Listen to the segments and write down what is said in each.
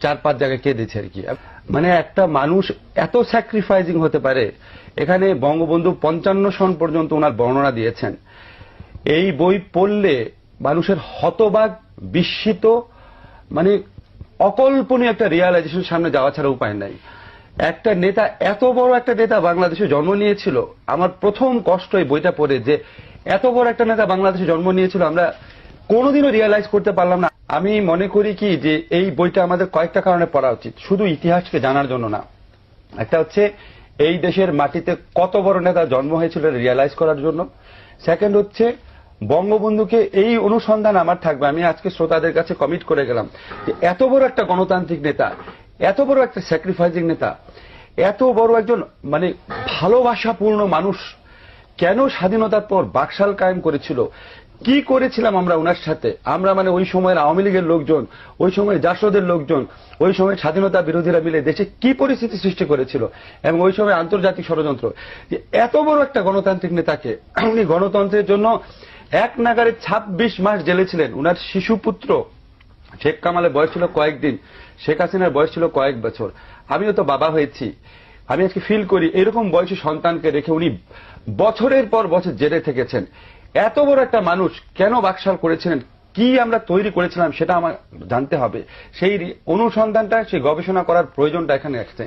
চার পাঁচ জায়গায় কেঁদেছে আর কি। মানে একটা মানুষ এত স্যাক্রিফাইজিং হতে পারে, এখানে বঙ্গবন্ধু 55 সন পর্যন্ত ওনার বর্ণনা দিয়েছেন। এই বই পড়লে মানুষের হতবাক, বিস্মিত, মানে অকল্পনীয় একটা রিয়ালাইজেশন সামনে যাওয়া ছাড়া উপায় নাই। একটা নেতা, এত বড় একটা নেতা বাংলাদেশে জন্ম নিয়েছিল। আমার প্রথম কষ্ট এই বইটা পড়ে যে এত বড় একটা নেতা বাংলাদেশে জন্ম নিয়েছিল, আমরা কোনোদিনও রিয়ালাইজ করতে পারলাম না। আমি মনে করি কি যে এই বইটা আমাদের কয়েকটা কারণে পড়া উচিত, শুধু ইতিহাসকে জানার জন্য না। একটা হচ্ছে এই দেশের মাটিতে কত বড় নেতা জন্ম হয়েছিল রিয়ালাইজ করার জন্য। সেকেন্ড হচ্ছে বঙ্গবন্ধুকে, এই অনুসন্ধান আমার থাকবে। আমি আজকে শ্রোতাদের কাছে কমিট করে গেলাম যে এত বড় একটা গণতান্ত্রিক নেতা, এত বড় একটা স্যাক্রিফাইজিং নেতা, এত বড় একজন মানে ভালোবাসাপূর্ণ মানুষ কেন স্বাধীনতার পর বাকশাল কায়েম করেছিল, কি করেছিলাম আমরা ওনার সাথে। আমরা মানে ওই সময়ের আওয়ামী লীগের লোকজন, ওই সময়ের জাসদের লোকজন, ওই সময় স্বাধীনতা বিরোধীরা মিলে দেশে কি পরিস্থিতি সৃষ্টি করেছিল, এবং ওই সময় আন্তর্জাতিক ষড়যন্ত্র। এত বড় একটা গণতান্ত্রিক নেতাকে উনি গণতন্ত্রের জন্য এক নাগারে 26 মাস জেলে ছিলেন। উনার শিশুপুত্র শেখ কামালের বয়স ছিল কয়েকদিন, শেখ হাসিনার বয়স ছিল কয়েক বছর। আমিও তো বাবা হয়েছি, আমি আজকে ফিল করি এরকম বয়সী সন্তানকে রেখে উনি বছরের পর বছর জেলে থেকেছেন। এত বড় একটা মানুষ কেন বাকশাল করেছিলেন, কি আমরা তৈরি করেছিলাম সেটা আমার জানতে হবে। সেই অনুসন্ধানটা, সেই গবেষণা করার প্রয়োজনটা এখানে আসছে।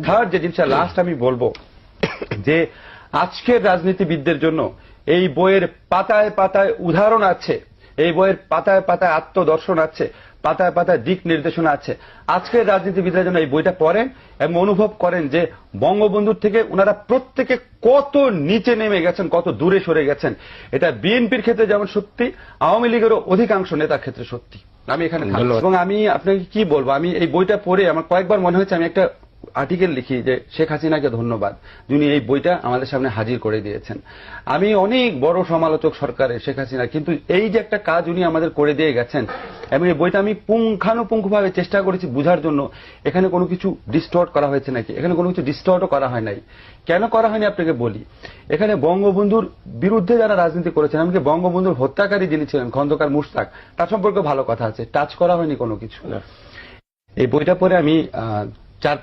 থার্ড যে জিনিসটা লাস্ট আমি বলবো, যে আজকের রাজনীতিবিদদের জন্য এই বইয়ের পাতায় পাতায় উদাহরণ আছে, এই বইয়ের পাতায় পাতায় আত্মদর্শন আছে, পাতায় পাতায় দিক নির্দেশনা আছে। আজকের রাজনীতিবিদরা যেন এই বইটা পড়েন এবং অনুভব করেন যে বঙ্গবন্ধুর থেকে ওনারা প্রত্যেকে কত নিচে নেমে গেছেন, কত দূরে সরে গেছেন। এটা বিএনপির ক্ষেত্রে যেমন সত্যি, আওয়ামী লীগেরও অধিকাংশ নেতার ক্ষেত্রে সত্যি। আমি এখানে এবং আমি আপনাকে কি বলবো, আমি এই বইটা পড়ে আমার কয়েকবার মনে হচ্ছে আমি একটা আর্টিকেল লিখি যে শেখ হাসিনাকে ধন্যবাদ, যিনি এই বইটা আমাদের সামনে হাজির করে দিয়েছেন। আমি অনেক বড় সমালোচক সরকারের শেখ হাসিনা, কিন্তু এই যে একটা কাজ উনি আমাদের করে দিয়ে গেছেন, এবং এই বইটা আমি পুঙ্খানুপুঙ্খভাবে চেষ্টা করেছি বুঝার জন্য এখানে কোনো কিছু ডিস্টর্ট করা হয়েছে নাকি। এখানে কোনো কিছু ডিস্টর্টও করা হয় নাই। কেন করা হয়নি আপনাকে বলি। এখানে বঙ্গবন্ধুর বিরুদ্ধে যারা রাজনীতি করেছেন, এমনকি বঙ্গবন্ধুর হত্যাকারী যিনি ছিলেন খন্দকার মুশতাক, তার সম্পর্কে ভালো কথা আছে, টাচ করা হয়নি কোনো কিছু। এই বইটা পড়ে আমি 4-5